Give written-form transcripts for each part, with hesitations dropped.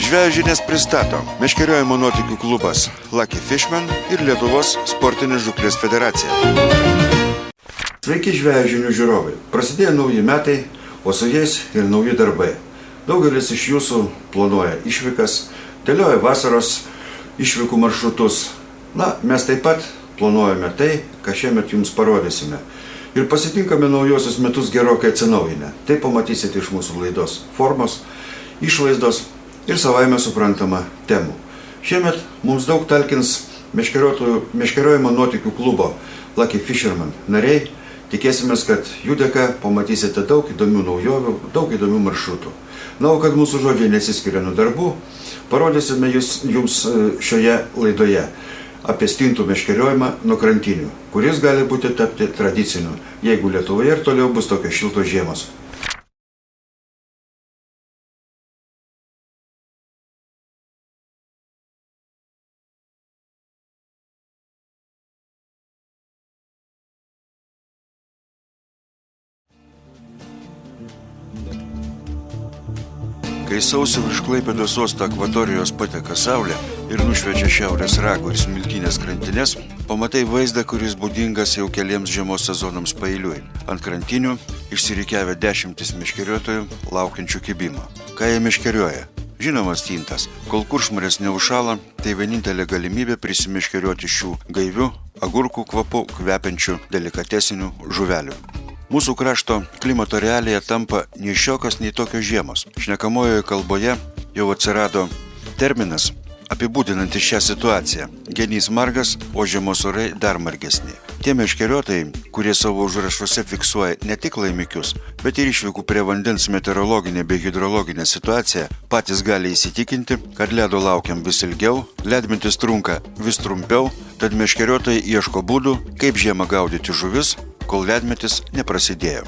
Žvejų žinias pristato Meškeriojimo nuotykių klubas Lucky Fishman ir Lietuvos sportinės žūklės federacija. Sveiki žvejų žinių žiūrovai. Prasidėjo nauji metai, o su jais ir nauji darbai. Daugelis iš jūsų planuoja išvykas, dėlioja vasaros išvykų maršrutus. Mes taip pat planuojame tai, ką šiemet jums parodysime. Ir pasitinkame naujosius metus gerokai atsinaujinę. Tai pamatysite iš mūsų laidos formos, išvaizdos ir savaime suprantama temų. Šiemet mums daug talkins Meškeriojimo nuotykių klubo Lucky Fisherman nariai. Tikėsimės, kad jų dėka pamatysite daug įdomių naujovių, daug įdomių maršrutų. O kad mūsų žodžiai nesiskiria nuo darbų, parodysime jums šioje laidoje apie stintų meškeriojimą nuo krantinių, kuris gali būti tapti tradiciniu, jeigu Lietuvoje ir toliau bus tokios šiltos žiemos. Kai sausio virš Klaipėdos uosto akvatorijos pateka saulė ir nušviečia šiaurės rago ir smiltynės krantines, pamatai vaizdą, kuris būdingas jau keliems žiemos sezonams paeiliui. Ant krantinių išsirikiavę dešimtis meškeriotojų laukiančių kibimo. Ką jie meškerioja? Žinoma, stintas. Kol kuršmarės neužšąla, tai vienintelė galimybė prisimeškerioti šių gaivių, agurkų kvapu kvepiančių delikatesinių žuvelių. Mūsų krašto klimato realija tampa nei šiokios, nei tokios žiemos. Šnekamojoje kalboje jau atsirado terminas apibūdinantis šią situaciją. Genys margas, o žiemos orai dar margesni. Tie meškeriotojai, kurie savo užrašuose fiksuoja ne tik laimikius, bet ir išvykų prie vandens meteorologinę bei hidrologinę situaciją, patys gali įsitikinti, kad ledo laukiam vis ilgiau, ledmintis trunka vis trumpiau, tad meškeriotojai ieško būdų, kaip žiemą gaudyti žuvis, kol ledmetis neprasidėjo.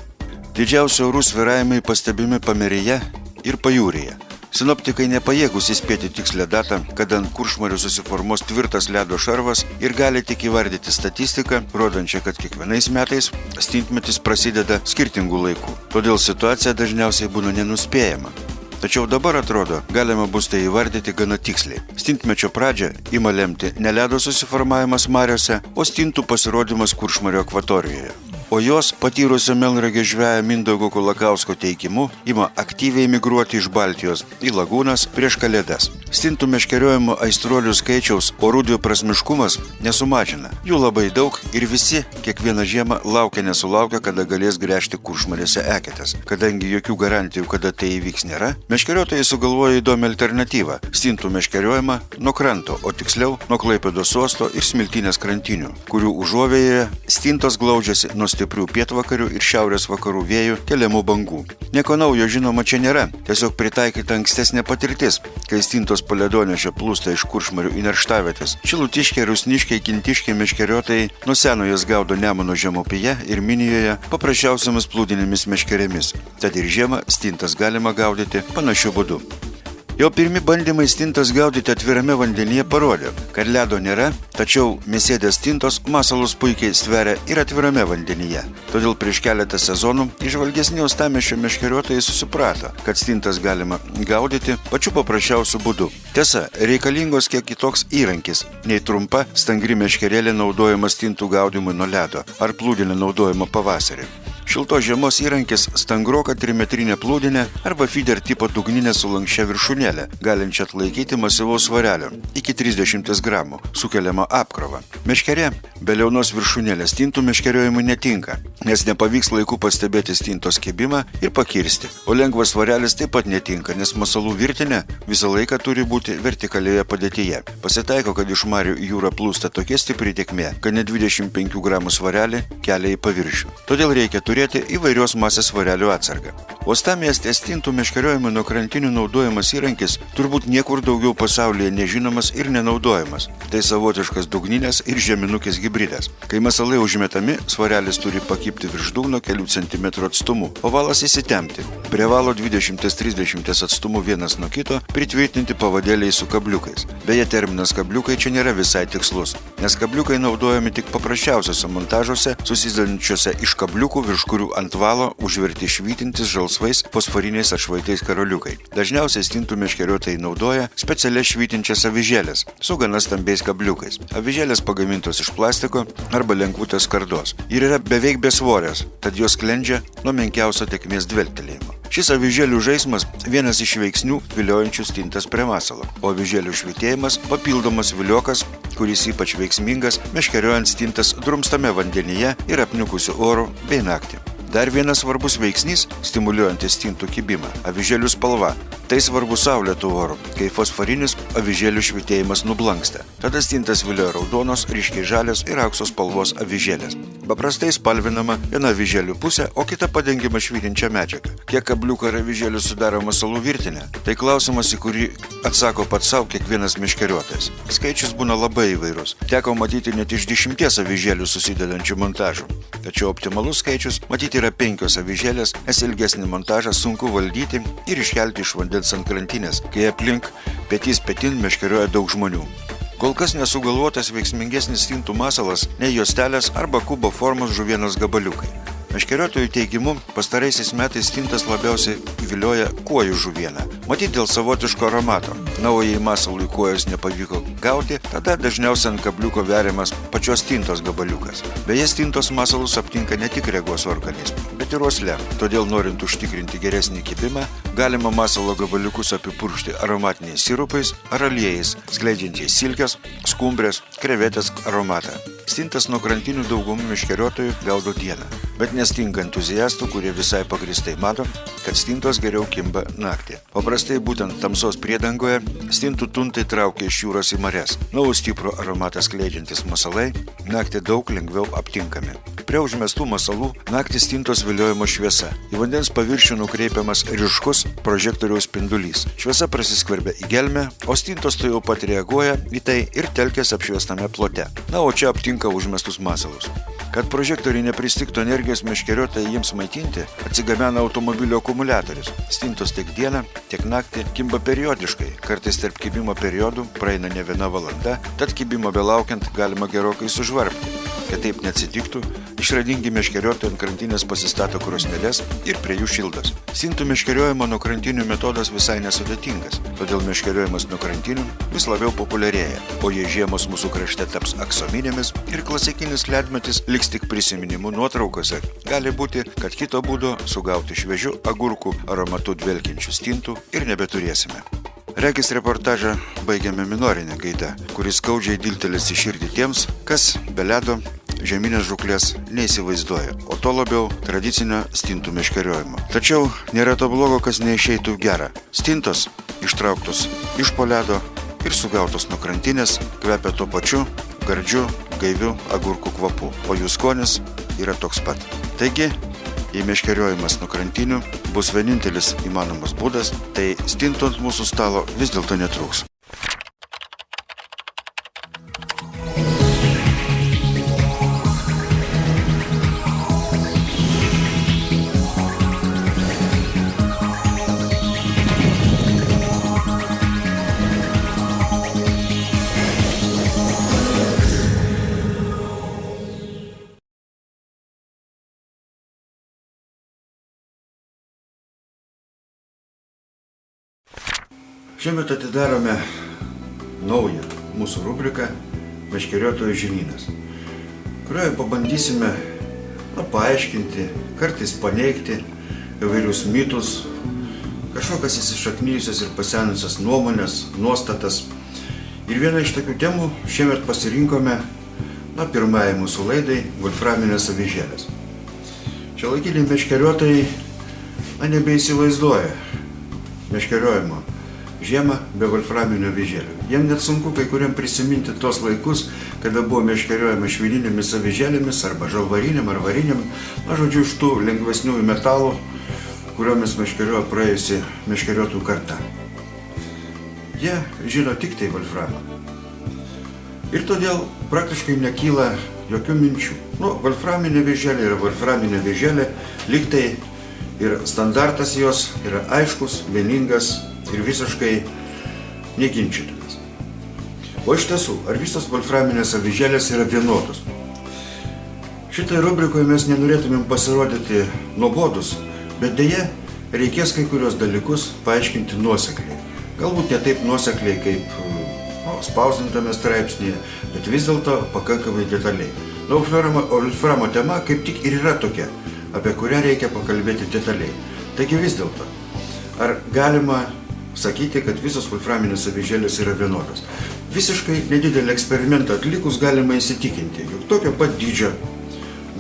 Didžiausi orų svyravimai pastebimi Pamėryje ir Pajūryje. Sinoptikai nepajėgūs įspėti tikslę datą, kada ant kuršmarių susiformuos tvirtas ledo šarvas ir gali tik įvardyti statistiką, rodančią, kad kiekvienais metais stintmetis prasideda skirtingų laikų. Todėl situacija dažniausiai būna nenuspėjama. Tačiau dabar atrodo, galima bus tai įvardyti gana tiksliai. Stintmečio pradžią ima lemti ne ledo susiformavimas mariose, o stintų pasirodymas kuršmario akvatorijoje. O jos, patyrusio melnragės žvejo Mindaugo Kulakausko teikimu, ima aktyviai migruoti iš Baltijos į lagūnas prieš Kalėdas. Stintų meškeriojimo aistruolių skaičiaus orų dviprasmiškumas nesumažina. Jų labai daug ir visi kiekvieną žiemą laukia nesulaukia, kada galės gręžti kuršmarėse eketes. Kadangi jokių garantijų, kada tai įvyks nėra, meškeriotojai sugalvoja įdomią alternatyvą – stintų meškeriojimą nuo kranto, o tiksliau nuo Klaipėdos uosto ir smiltynės krantinių, kurių užuovėjoje stintos glaudžiasi nuo stiprių pietvakarių ir šiaurės vakarų vėjų keliamų bangų. Nieko naujo žinoma čia nėra, tiesiog pritaikyta ankstesnė patirtis, kai stintos po ledonešio plūsta iš kuršmarių į nerštavietės. Šilutiškiai, rusniškiai, kintiškiai meškeriotojai nuo seno jas gaudo Nemuno žemupyje ir Minijoje paprasčiausiamis plūdinėmis meškerėmis. Tad ir žiemą stintas galima gaudyti panašiu būdu. Jau pirmi bandymai stintas gaudyti atvirame vandenyje parodė, kad ledo nėra, tačiau mėsėdės stintos masalus puikiai stveria ir atvirame vandenyje. Todėl prieš keletą sezonų įžvalgesni uostamiesčio meškeriotojai susiprato, kad stintas galima gaudyti pačiu paprasčiausiu būdu. Tiesa, reikalingos kiek kitoks įrankis, nei trumpa stangri meškerėlė naudojama stintų gaudymui nuo ledo ar plūdinė naudojama pavasarį. Šiltos žiemos įrankis stangroka trimetrinė plūdinė arba feeder tipo dugninė su lanksčia viršūnėlė, galinčia atlaikyti masyvaus svarelio iki 30 gramų, sukeliama apkrova. Meškerė be liaunos viršūnėlės stintų meškeriojimui netinka, nes nepavyks laiku pastebėti stintos kibimą ir pakirsti, o lengvas svarelis taip pat netinka, nes masalų virtinė visą laiką turi būti vertikalioje padėtyje. Pasitaiko, kad iš marių į jūrą plūsta tokia stipri tėkmė, kad net 25 gramų svarelį kelia į paviršių. Todėl reikia turėti įvairios masės svarelių atsargą. Uostamiestė stintų meškeriojimui nuo krantinių naudojamas įrankis turbūt niekur daugiau pasaulyje nežinomas ir nenaudojamas. Tai savotiškas dugninės ir žeminukės hibridas. Kai masalai užmetami, svarelis turi pakibti virš dugno kelių centimetrų atstumu, o valas įsitempti. Prie valo 20-30 atstumu vienas nuo kito pritvirtinti pavadėliai su kabliukais. Beje, terminas kabliukai čia nėra visai tikslus, nes kabliukai naudojami tik paprasčiausiose montažuose, susidedančiuose iš kabliukų virš kurių ant valo užverti švytintis žalsvais fosforiniais atšvaitais karoliukai. Dažniausiai stintų meškeriotojai naudoja specialias švytinčias avižėles su gana stambiais kabliukais. Avižėlės pagamintos iš plastiko arba lengvutės skardos ir yra beveik besvorės, tad jos sklendžia nuo menkiausio tėkmės dvelktelėjimo. Šis avižėlių žaismas vienas iš veiksnių viliojančių stintas prie masalo, o avižėlių švytėjimas papildomas viliokas, kuris ypač veiksmingas meškeriojant stintas drumstame vandenyje ir apniukusiu oru bei naktį. Dar vienas svarbus veiksnys, stimuliuojantis stintų kibimą – avižėlių spalva. Tai svarbu saulėtų orų, kai fosforinis avižėlių švytėjimas nublanksta. Tada stintas vilioja raudonos, ryškiai žalios ir aukso spalvos avižėlės. Paprastai spalvinama viena avižėlių pusė, o kita padengiama švytinčia medžiaga. Kiek kabliukų ir avižėlių sudaro masalų virtinė? Tai klausimas, į kurį atsako pats savo kiekvienas meškeriotojas. Skaičius būna labai įvairus. Teko matyti net iš 10 avižėlių susidedančių montažų. Tačiau optimalus skaičius matyti yra 5 avižėlės, nes ilgesnį montažą sunku valdyti ir iškelti iš vandens ant krantinės, kai aplink petys petin meškerioja daug žmonių. Kol kas nesugalvotas veiksmingesnis stintų masalas nei juostelės arba kubo formos žuvienos gabaliukai. Meškeriotojų teigimu, pastaraisiais metais stintas labiausiai vilioja kuojų žuvieną. Matyt dėl savotiško aromato. Na, o jei masalui kuojos nepavyko gauti, tada dažniausiai ant kabliuko veriamas pačios stintos gabaliukas. Beje, stintos masalus aptinka ne tik regos organizme, bet ir uosle. Todėl, norint užtikrinti geresnį kibimą, galima masalo gabaliukus apipurkšti aromatiniais sirupais ar aliejais, skleidžiančiais silkės, skumbrės, krevetės aromatą. Stintas nuo krantinių daugumų meškeriotojų gaudo dieną, bet nestinga entuziastų, kurie visai pagrįstai mato, kad stintos geriau kimba naktį. Paprastai būtent tamsos priedangoje stintų tuntai traukia iš jūros į marias. Na, o stiprų aromatą skleidžiantis masalai naktį daug lengviau aptinkami. Prie užmestų masalų naktį stintos viliojimo šviesa. Į vandens paviršių nukreipiamas ryškus prožektoriaus spindulys. Šviesa prasiskverbia į gelmę, o stintos tai jau pat reaguoja į tai ir telkės apšviestame plote. Na, o čia aptinka užmestus masalus. Kad prožektoriai nepristigtų energijos meškeriotojai jiems maitinti, atsigabena automobilio akumuliatorius. Stintos tiek dieną, tiek naktį kimba periodiškai. Kartais tarp kibimo periodų praeina ne viena valanda, tad kibimo belaukiant galima gerokai sužvarbti. Kad taip neatsitiktų, išradingi meškeriotojai ant krantinės pasistato krosneles ir prie jų šildas. Stintų meškeriojimo nuo krantinių metodas visai nesudėtingas, todėl meškeriojimas nuo krantinių vis labiau populiarėja. O jei žiemos mūsų krašte taps aksominėmis ir klasikinis ledmetis liks tik prisiminimu nuotraukose, gali būti, kad kito būdo sugauti šviežių agurkų aromatu dvelkiančių stintų ir nebeturėsime. Regis reportažą baigiame minorinę gaidą, kuris skaudžiai diltelės į širdį tiems, kas be ledo žeminės žuklės neįsivaizduoja, o to labiau tradicinio stintų meškeriojimo. Tačiau nėra to blogo, kas neišeitų gera. Stintos ištrauktos iš po ledo ir sugautos nuo krantinės kvepia tuo pačiu gardžiu, gaiviu agurkų kvapu, o jų skonis yra toks pat. Taigi, jei meškeriojimas nuo krantinių bus vienintelis įmanomas būdas, tai stintų ant mūsų stalo vis dėlto netrūks. Šiemet atidarome naują mūsų rubriką Meškeriotojų žinynas, kurioje pabandysime paaiškinti, kartais paneigti įvairius mitus, kažkokias įsišaknijusias ir pasenusias nuomonės, nuostatas. Ir vieną iš tokių temų šiemet pasirinkome pirmąjai mūsų laidai volframinės avižėlės. Šiuolaikiniai meškeriotojai nebeįsivaizduoja meškeriojimo žiemą be volframinių avižėlių. Jiem net sunku kai kuriam prisiminti tos laikus, kada buvo meškeriojama švininėmis avižėlėmis arba žalvarinėm ar varinėm, žodžiu, iš tų lengvesnių metalų, kuriomis meškeriojo praėjusi meškeriotojų karta. Jie žino tik tai volframą. Ir todėl praktiškai nekyla jokių minčių. Volframinė avižėlė yra volframinė avižėlė, lyg tai ir standartas jos yra aiškus, vieningas ir visiškai neginčytinas. O iš tiesų, ar visos volframinės avižėlės yra vienodos? Šitai rubrikoje mes nenorėtumėm pasirodyti nuobodus, bet deja reikės kai kurios dalykus paaiškinti nuosekliai. Galbūt ne taip nuosekliai kaip spausdintame straipsnėje, bet vis dėlto pakankamai detaliai. Wolframo tema kaip tik ir yra tokia, apie kurią reikia pakalbėti detaliai. Taigi vis dėlto, ar galima sakyti, kad visos wolframinės avižėlės yra vienodos? Visiškai nedidelį eksperimentą atlikus galima įsitikinti, jog tokio pat dydžio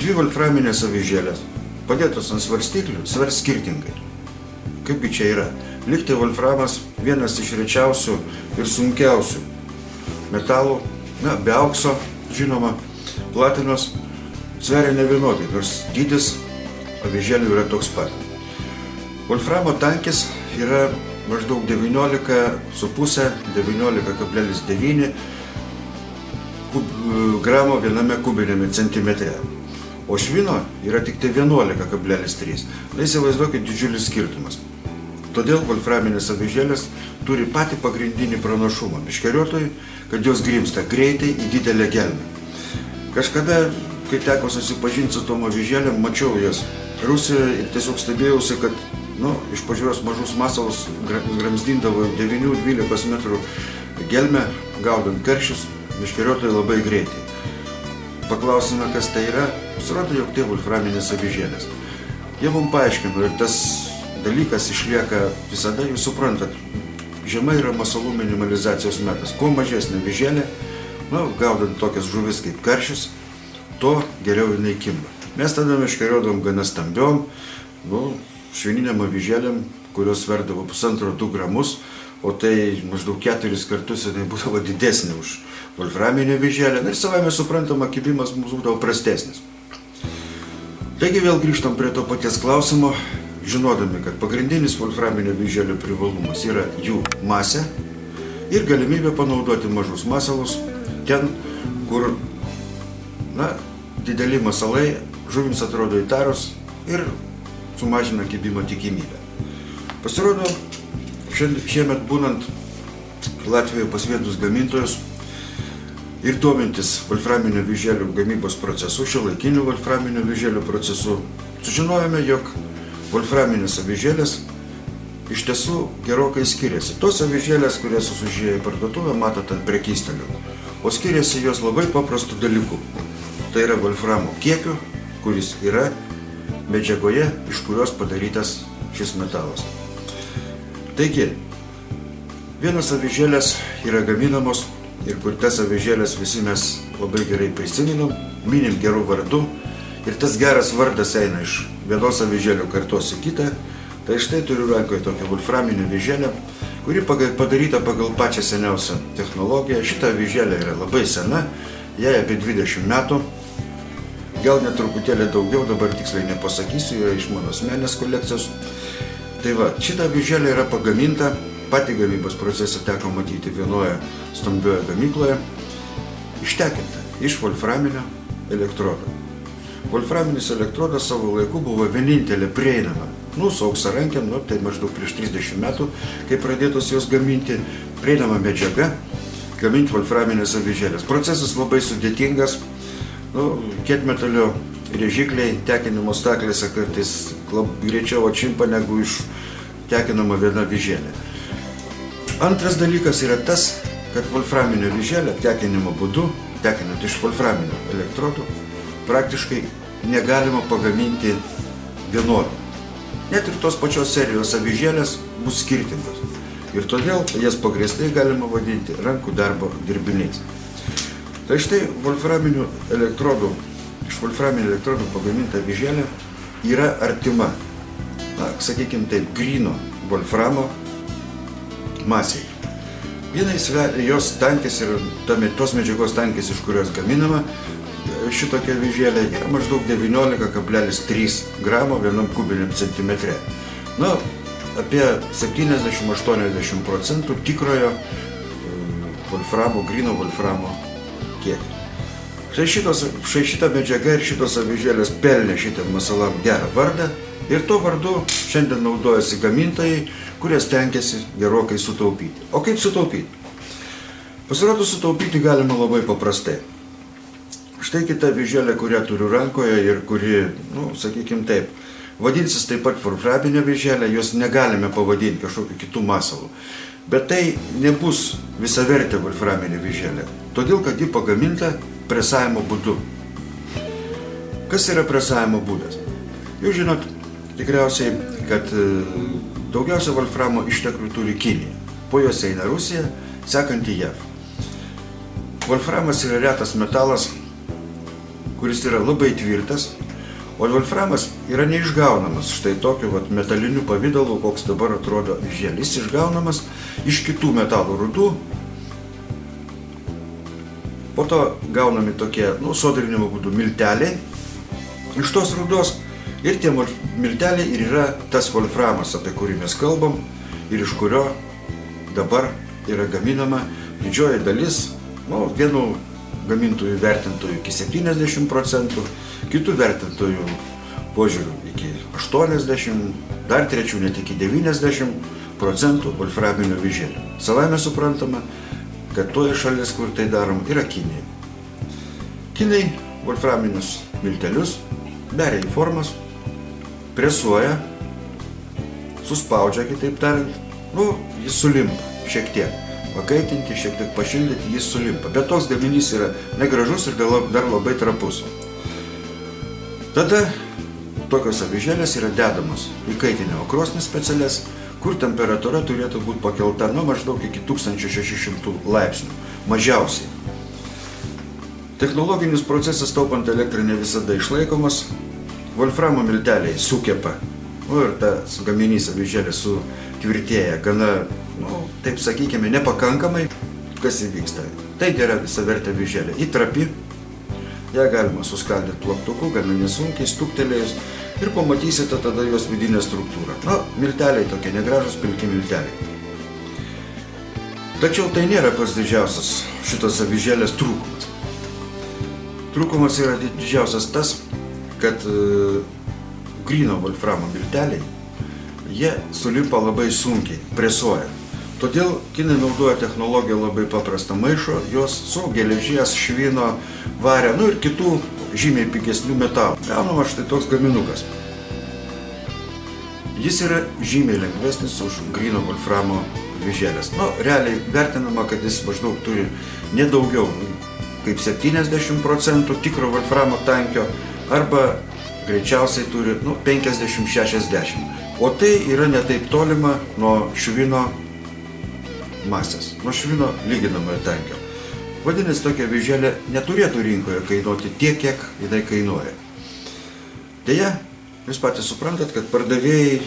dvi wolframinės avižėlės padėtos ant svarstyklių svers skirtingai. Kaipgi čia yra? Lygtai wolframas vienas iš rečiausių ir sunkiausių metalų, be aukso, žinoma, platinos, sveria nevienodai, nors dydis avižėlių yra toks pat. Wolframo tankis yra maždaug 19,5–19,9 gramo viename kubiniame centimetre, o švino yra tik tai 11,3. Įsivaizduokit didžiulis skirtumas. Todėl wolframinės avižėlės turi patį pagrindinį pranašumą meškeriotojui, kad jos grimzta greitai į didelę gelmę. Kažkada, kai teko susipažinti su tom avižėlėm, mačiau jas Rusijoje ir tiesiog stebėjausi, kad iš pažiūros mažus masalus gramzdindavo 9–12 metrų gelmę, gaudant karšius, meškeriotojai labai greitai. Paklausime, kas tai yra, pasirodo, jog tai wolframinės avižėlės. Jie mums paaiškino ir tas dalykas išlieka visada, jūs suprantat, žiema yra masalų minimalizacijos metas. Kuo mažesnė avižėlė, gaudant tokias žuvis kaip karšius, to geriau jinai kimba. Mes tada meškeriodavom gana stambiom, švininiam avižėlėm, kurios sverdavo 1,5–2 gramus, o tai maždaug 4 kartus jinai būdavo didesnė už wolframinę avižėlę. Ir savame suprantama, kibimas mums būdavo prastesnis. Taigi vėl grįžtam prie to paties klausimo, žinodami, kad pagrindinis wolframinio avižėlių privalumas yra jų masė ir galimybė panaudoti mažus masalus ten, kur dideli masalai žuvims atrodo įtarus ir sumažina kibimo tikimybę. Pasirodo, šiemet būnant Latvijoje pas vietos gamintojus ir domintis wolframinio avižėlių gamybos procesu, šiuolaikiniu wolframinio avižėlių procesu, sužinojome, jog wolframinės avižėlės iš tiesų gerokai skiriasi. Tos avižėlės, kurias jūs užėję į parduotuvę, matote ant prekystalių. O skiriasi jos labai paprastų dalykų. Tai yra wolframo kiekiu, kuris yra medžiagoje, iš kurios padarytas šis metalas. Taigi, vienas avižėlės yra gaminamos ir kur tas avižėlės visi mes labai gerai prisiminam, minim gerų vardų ir tas geras vardas eina iš vienos avižėlių kartos į kitą. Tai štai turiu rankoje tokią wolframinę avižėlę, kuri padaryta pagal pačią seniausią technologiją. Šita avižėlė yra labai sena, jai apie 20 metų. Gal net truputėlį daugiau, dabar tiksliai nepasakysiu, yra iš mano asmeninės kolekcijos. Tai va, šita avižėlė yra pagaminta, patį gamybos procesą teko matyti vienoje stambioje gamykloje, ištekinta iš wolframinio elektrodo. Wolframinis elektrodas savo laiku buvo vienintelė prieinama, su auksarankėm, tai maždaug prieš 30 metų, kai pradėtos jos gaminti, prieinama medžiaga, gaminti wolframinės avižėlės. Procesas labai sudėtingas. Kietmetalio rėžikliai tekinimo staklėse kartais greičiau atšimpa negu iš tekinama viena avižėlė. Antras dalykas yra tas, kad wolframinio avižėlę tekinimo būdu, tekinant iš wolframinio elektrodų, praktiškai negalima pagaminti vienodai. Net ir tos pačios serijos avižėlės bus skirtingos. Ir todėl jas pagrįstai galima vadinti rankų darbo dirbiniais. Tai štai iš wolframinio elektrodų pagaminta avižėlė yra artima, sakykime taip, gryno wolframo masiai. Jos tankis ir tos medžiagos tankis, iš kurios gaminama šitokia avižėlė, yra maždaug 19,3 gramo vienam kubiniam centimetre. Apie 70–80% tikrojo wolframo, gryno wolframo kiekį. Štai šita medžiaga ir šitos avižėlės pelnė šitą masalam gerą vardą ir tuo vardu šiandien naudojasi gamintojai, kurie stengiasi gerokai sutaupyti. O kaip sutaupyti? Pasirodo, sutaupyti galima labai paprastai. Štai kita avižėlė, kurią turiu rankoje ir kuri, sakykime taip, vadinsis taip pat wolframinė avižėlė, jos negalime pavadinti kažkokiu kitų masalų. Bet tai nebus visavertė wolframinė avižėlė, todėl kad ji pagaminta presavimo būdu. Kas yra presavimo būdas? Jūs žinot tikriausiai, kad daugiausia wolframo išteklių turi Kinija, po jos eina Rusija, sekanti JAV. Wolframas yra retas metalas, kuris yra labai tvirtas, o wolframas yra neišgaunamas štai tokiu metaliniu pavidalu, koks dabar atrodo avižėlė. Jis išgaunamas iš kitų metalų rūdų, po to gaunami tokie, sodrinimo būdu milteliai iš tos rūdos ir tie milteliai ir yra tas wolframas, apie kurį mes kalbam ir iš kurio dabar yra gaminama didžioji dalis, vienų gamintojų vertintojų iki 70%, kitų vertintojų požiūrių iki 80%, dar trečių net iki 90% wolframinio avižėlių. Savaime suprantama, kad toji šalis, kur tai darom, yra Kinija. Kinai wolframinius miltelius beria į formas, presuoja, suspaudžia, kitaip tariant, jis sulimpa šiek tiek. Pakaitinti, šiek tiek pašildyti, jis sulimpa. Bet toks gaminys yra negražus ir dar labai trapus. Tada tokios avižėlės yra dedamos į kaitinimo krosnis specialias, kur temperatūra turėtų būti pakelta maždaug iki 1600 laipsnių, mažiausiai. Technologinis procesas taupant elektrą ne visada išlaikomas, wolframo milteliai sukepa, ir tas gaminys avižėlė sutvirtėja gana, taip sakykime, nepakankamai, kas įvyksta. Tai nėra visavertė avižėlė. Ji trapi, ją galima suskaldyti plaktuku, gana nesunkiai, stuktelėjus ir pamatysite tada jos vidinę struktūrą. Milteliai tokie negražus, pilki milteliai. Tačiau tai nėra pats didžiausias šitos avižėlės trūkumas. Trūkumas yra didžiausias tas, kad gryno wolframo milteliai, jie sulimpa labai sunkiai, presuoja. Todėl kinai naudoja technologiją labai paprastą, maišo jos su geležies, švino, vario, ir kitų žymiai pigesnių metalų. Gaunama štai toks gaminukas. Jis yra žymiai lengvesnis už gryno wolframo avižėlės. Realiai vertinama, kad jis maždaug turi nedaugiau kaip 70% tikro wolframo tankio, arba greičiausiai turi 50-60. O tai yra netaip tolima nuo švino masės, nuo švino lyginamojo tankio. Vadinasi, tokia avižėlė neturėtų rinkoje kainuoti tiek, kiek jinai kainuoja. Deja, jūs patys suprantat, kad pardavėjai,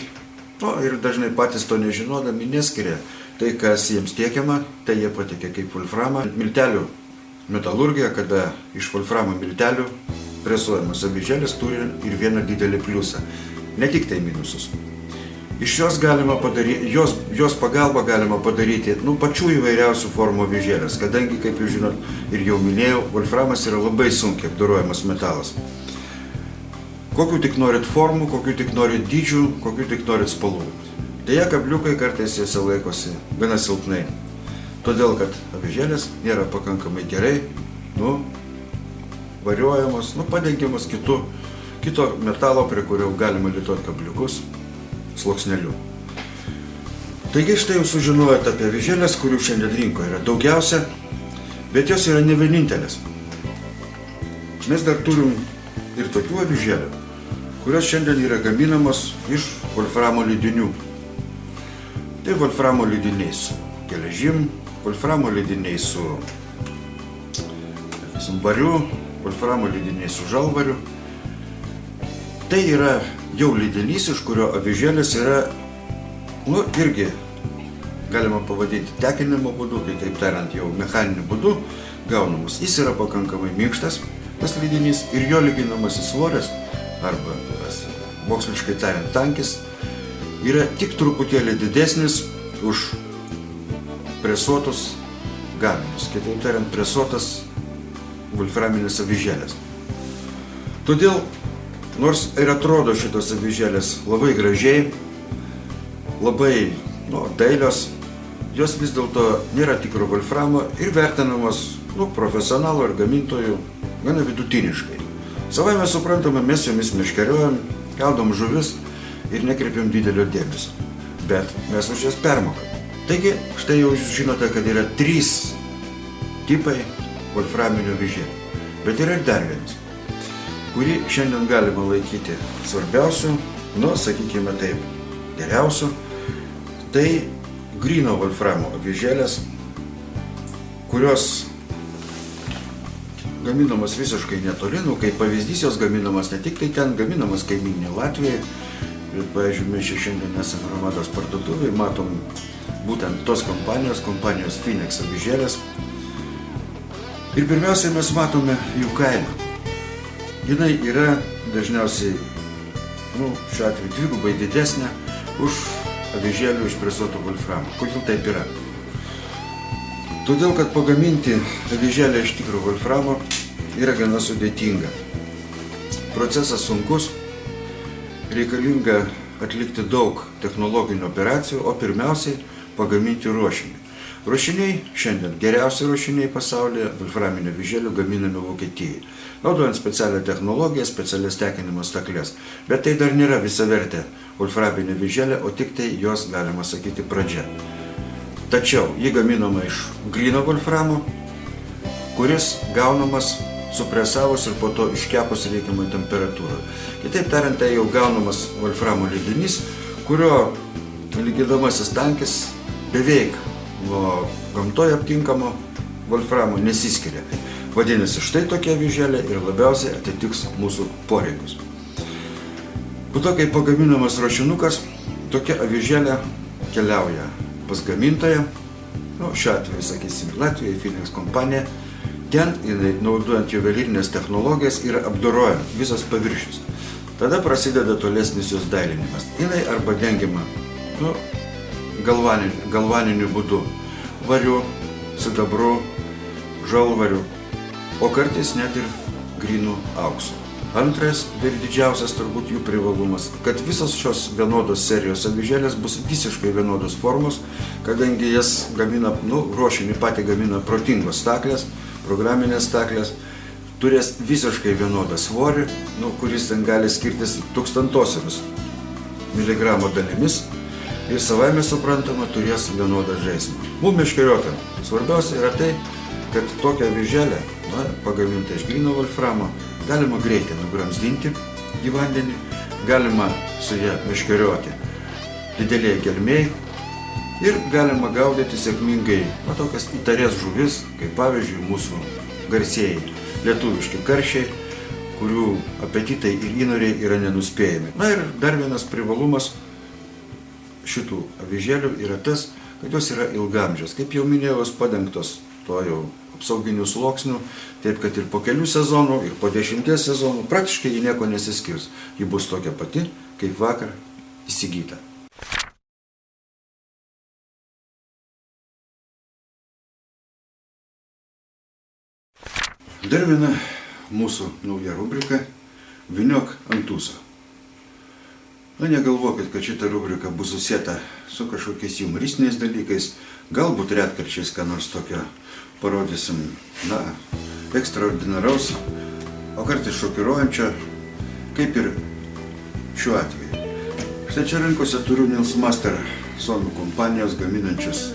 ir dažnai patys to nežinodami, neskiria tai, kas jiems tiekiama, tai jie pateikia kaip wolframą. Miltelių metalurgija, kada iš wolframo miltelių presuojamas avižėlės, turi ir vieną didelį pliusą, ne tik tai minusus. Iš jos pagalba galima padaryti pačių įvairiausių formų avižėlės, kadangi, kaip jūs žinot, ir jau minėjau, wolframas yra labai sunkiai apdorojamas metalas. Kokių tik norit formų, kokių tik norit dydžių, kokių tik norit spalvų. Deja, kabliukai kartais jose laikosi gana silpnai, todėl kad avižėlės nėra pakankamai gerai, variuojamos, padengiamos kito metalo, prie kurio galima lituoti kabliukus, sluoksneliu. Taigi štai jūs sužinojate apie avižėlės, kurių šiandien rinkoje yra daugiausia, bet jos yra ne vienintelės. Mes dar turim ir tokių avižėlių, kurios šiandien yra gaminamos iš wolframo lydinių. Tai wolframo lydiniai su geležim, wolframo lydiniai su bariu, wolframo lydiniai su žalvariu. Tai yra jau lydinys, iš kurio avižėlės yra, irgi galima pavadinti tekinimo būdu, kitaip tariant, jau mechaniniu būdu gaunamas. Jis yra pakankamai minkštas, tas lydinys, ir jo lyginamasis svoris, arba moksliškai tariant tankis, yra tik truputėlį didesnis už presuotus gaminius, kitaip tariant, presuotas wolframinės avižėlės. Todėl, nors ir atrodo šitos avižėlės labai gražiai, labai dailios, jos vis dėlto nėra tikro wolframo ir vertinamos profesionalų ir gamintojų gana vidutiniškai. Savai mes suprantame, mes jomis meškeriojam, gaudom žuvis ir nekreipiam didelio dėmesio. Bet mes už jas permokam. Taigi, štai jau jūs žinote, kad yra 3 tipai volframinio avižėlių. Bet yra ir dar vienas, kurį šiandien galima laikyti svarbiausiu, sakykime taip, geriausiu. Tai gryno volframo avižėlės, kurios gaminamas visiškai netoli, kaip pavyzdys jos gaminamas ne tik tai ten, gaminamas kaimyninė Latvijai. Ir, pavyzdžiui, mes čia šiandien esame Romados parduotuvėje, matom būtent tos kompanijos Phoenix avižėlės. Ir pirmiausiai mes matome jų kainą. Jinai yra dažniausiai, šiuo atveju dvigubai didesnė už avižėlių išpresuoto volframo. Kodėl taip yra? Todėl, kad pagaminti avižėlę iš tikro volframo yra gana sudėtinga. Procesas sunkus, reikalinga atlikti daug technologinių operacijų, o pirmiausiai pagaminti ruošinį. Ruošiniai šiandien geriausi ruošiniai pasaulyje volframinio avižėlių gaminami Vokietijai, naudojant specialią technologiją, specialias tekinimo staklės. Bet tai dar nėra visavertė volframinė avižėlė, o tik tai jos, galima sakyti, pradžia. Tačiau ji gaminama iš gryno volframo, kuris gaunamas supresavus ir po to iškepus reikiamą temperatūrą. Kitaip tariant, tai jau gaunamas volframo lydinys, kurio lygindamasis tankis beveik nuo gamtoje aptinkamo volframo nesiskiria. Vadinasi, štai tokia avižėlė ir labiausiai atitiks mūsų poreikius. Po to, kai pagaminamas ruošinukas, tokia avižėlė keliauja pas gamintoją, šiuo atveju, sakysim, Latvijoje, Phoenix kompanija. Ten, naudojant juvelyrinės technologijas, yra apdorojama visas paviršius. Tada prasideda tolesnis jos dailinimas. Jinai arba dengiama galvaniniu būdu, variu, sidabru, žalvariu, o kartais net ir grynu auksu. Antras ir didžiausias turbūt jų privalumas, kad visos šios vienodos serijos avižėlės bus visiškai vienodos formos, kadangi jas gamina, ruošinį patį gamina protingos staklės, programinės staklės, turės visiškai vienodą svorį, kuris ten gali skirtis tūkstantosiomis miligramo dalimis ir savaime suprantama turės vienodą žaismą. Mums meškeriotojam svarbiausia yra tai, kad tokią avižėlę, pagamintą iš gryno volframo, galima greitai nugramzdinti į vandenį, galima su ją meškerioti didelėje gelmėje ir galima gaudyti sėkmingai tokias įtarės žuvis, kaip pavyzdžiui mūsų garsieji lietuviški karšiai, kurių apetitai ir įnoriai yra nenuspėjami. Ir dar vienas privalumas šitų avižėlių yra tas, kad jos yra ilgamžės. Kaip jau minėjau, jos padengtos to jau apsauginių sluoksnių, taip kad ir po kelių sezonų, ir po 10 sezonų praktiškai ji nieko nesiskirs. Ji bus tokia pati, kaip vakar įsigyta. Dar viena mūsų nauja rubrika – Vyniok ant tūso. Negalvokit, kad šita rubrika bus susieta su kažkokiais humoristiniais dalykais, galbūt retkarčiais ką nors tokio parodysim, ekstraordinaraus, o kartais šokiruojančio, kaip ir šiuo atveju. Štai čia rankose turiu Nils Master suomių kompanijos gaminančius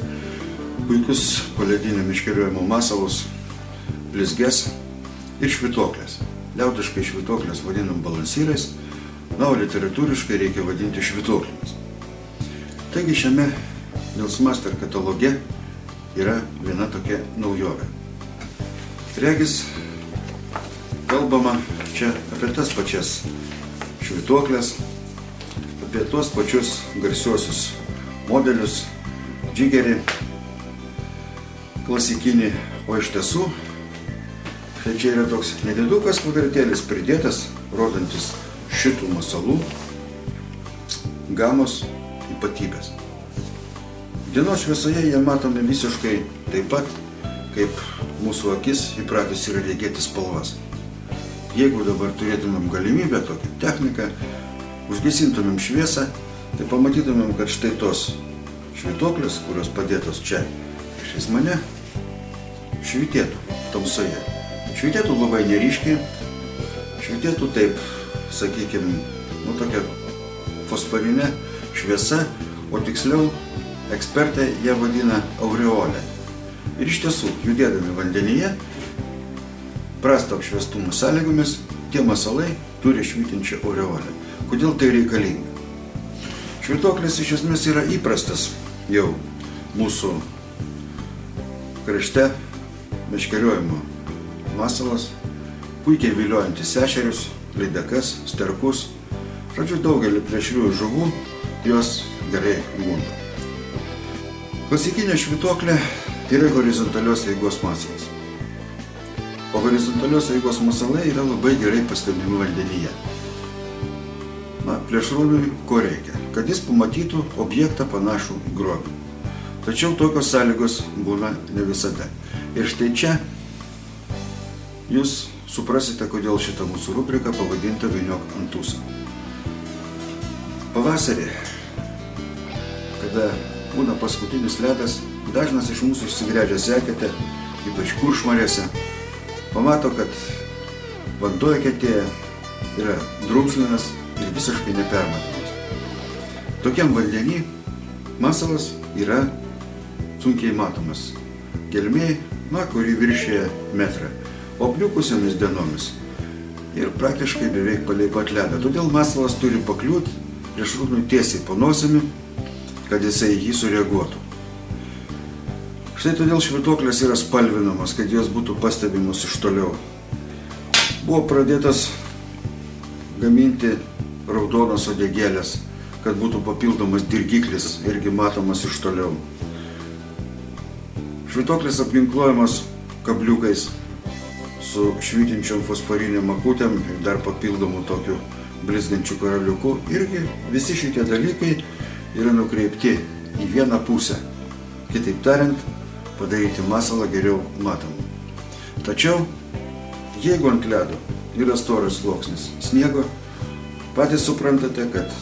puikius poledinio meškeriojimo masalus, blizges ir švytuoklės. Liaudiškai švytuoklės vadinam balansyrais, o literatūriškai reikia vadinti švytuoklėmis. Taigi šiame Nils Master kataloge yra viena tokia naujovė. Regis, kalbama čia apie tas pačias švytuoklės, apie tuos pačius garsiuosius modelius, džigerį, klasikinį, o iš tiesų, čia yra toks nedidukas kvadratėlis pridėtas, rodantis šitų masalų gamos ypatybės. Dienos šviesoje jie matomi visiškai taip pat, kaip mūsų akis įpratus yra regėti spalvas. Jeigu dabar turėtumėm galimybę tokią techniką, užgesintumėm šviesą, tai pamatytumėm, kad štai tos švytuoklės, kurios padėtos čia priešais mane, švytėtų tamsoje. Švytėtų labai neryškiai, švytėtų taip, sakykime, tokia fosforinė šviesa, o tiksliau ekspertai ją vadina aureolė. Ir iš tiesų, judėdami vandenyje, prasto apšviestumo sąlygomis, tie masalai turi švytinčią aureolę. Kodėl tai reikalinga? Švytuoklis iš esmės yra įprastas jau mūsų krašte meškeriojimo masalas, puikiai viliojantis ešerius, lydekas, sterkus, žodžiu, daugelį plėšriųjų žuvų jos gerai gundo. Klasikinė švytuoklė yra horizontalios eigos masalas. O horizontalios eigos masalai yra labai gerai pastebimi vandenyje. Plėšrūnui ko reikia? Kad jis pamatytų objektą panašų į grobį. Tačiau tokios sąlygos būna ne visada. Ir štai čia jūs suprasite, kodėl šitą mūsų rubriką pavadinta Vyniok ant tūso. Pavasarį, kada būna paskutinis ledas, dažnas iš mūsų išsigręžia sekete, ypač kuršmarėse, pamato, kad vanduo eketėje yra drumzlinas ir visiškai nepermatomas. Tokiam vandenį masalas yra sunkiai matomas. Gelmė, kuri viršyje metrą, o pliukusiomis dienomis ir praktiškai beveik palei pat ledą. Todėl masalas turi pakliūti plėšrūnui tiesiai po nosimi, kad jisai jį sureaguotų. Štai todėl švytuoklės yra spalvinamos, kad jos būtų pastebimos iš toliau. Buvo pradėtas gaminti raudonas uodegėlės, kad būtų papildomas dirgiklis irgi matomas iš toliau. Švytuoklės apginkluojamas kabliukais su švytinčiom fosforiniam akutėm ir dar papildomų tokių blizgančių karaliukų. Irgi visi šitie dalykai yra nukreipti į vieną pusę. Kitaip tariant, padaryti masalą geriau matomą. Tačiau, jeigu ant ledo yra storas sluoksnis sniego, patys suprantate, kad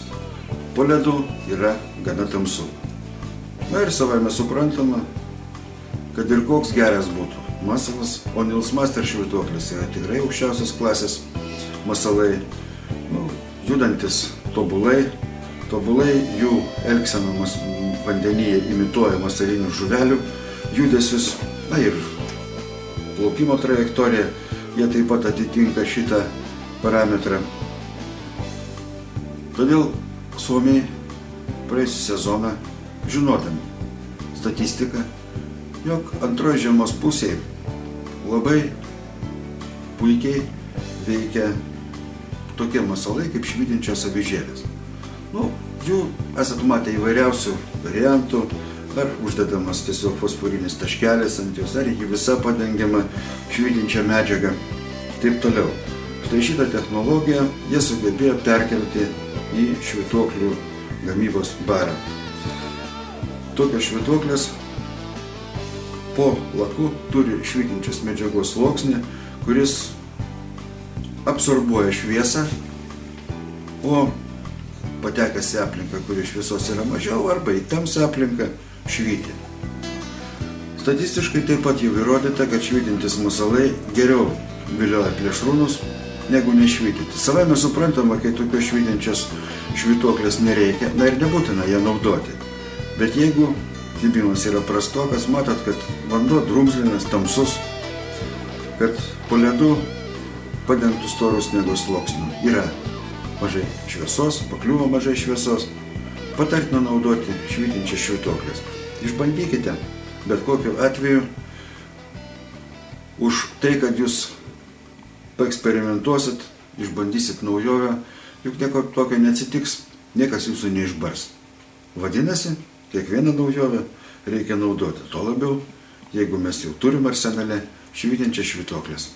po ledu yra gana tamsu. Ir savaime suprantama, kad ir koks geras būtų masalas, o Nils Master švytuoklis yra tikrai aukščiausios klasės masalai, judantis tobulai jų elgsenomas vandenyje imituoja masalinių žuvelių judesius, ir plaukimo trajektorija, jie taip pat atitinka šitą parametrą. Todėl suomiai praėjusį sezoną, žinodami statistiką, jog antroje žiemos pusėje labai puikiai veikia tokie masalai kaip švytinčios avižėlės. Jų esat matę įvairiausių variantų, ar uždedamas tiesiog fosforinis taškelis ant jos, ar jį visa padengiama švytinčia medžiaga, taip toliau. Štai šitą technologiją jie sugebėjo perkelti į švytuoklių gamybos barą. Tokios švytuoklės po laku turi švytinčios medžiagos sluoksnį, kuris absorbuoja šviesą, o patekęs į aplinką, kur šviesos yra mažiau, arba į tamsią aplinką, švyti. Statistiškai taip pat jau įrodyta, kad švytintis masalai geriau vilioja plėšrūnus negu nešvytinti. Savaime suprantama, kai tokios švytinčios švytuoklės nereikia, ir nebūtina ją naudoti. Bet jeigu kibimas yra prastokas, matot, kad vanduo drumzlinas, tamsus, kad po ledu padengtų storų sniego sluoksnių yra mažai šviesos, pakliūva mažai šviesos, patartina naudoti švytinčias švytuoklės. Išbandykite, bet kokiu atveju, už tai, kad jūs paeksperimentuosit, išbandysit naujovę, juk nieko tokio neatsitiks, niekas jūsų neišbars. Vadinasi, kiekvieną naujovę reikia naudoti. Tuo labiau, jeigu mes jau turim arsenale švytinčias švytuoklės.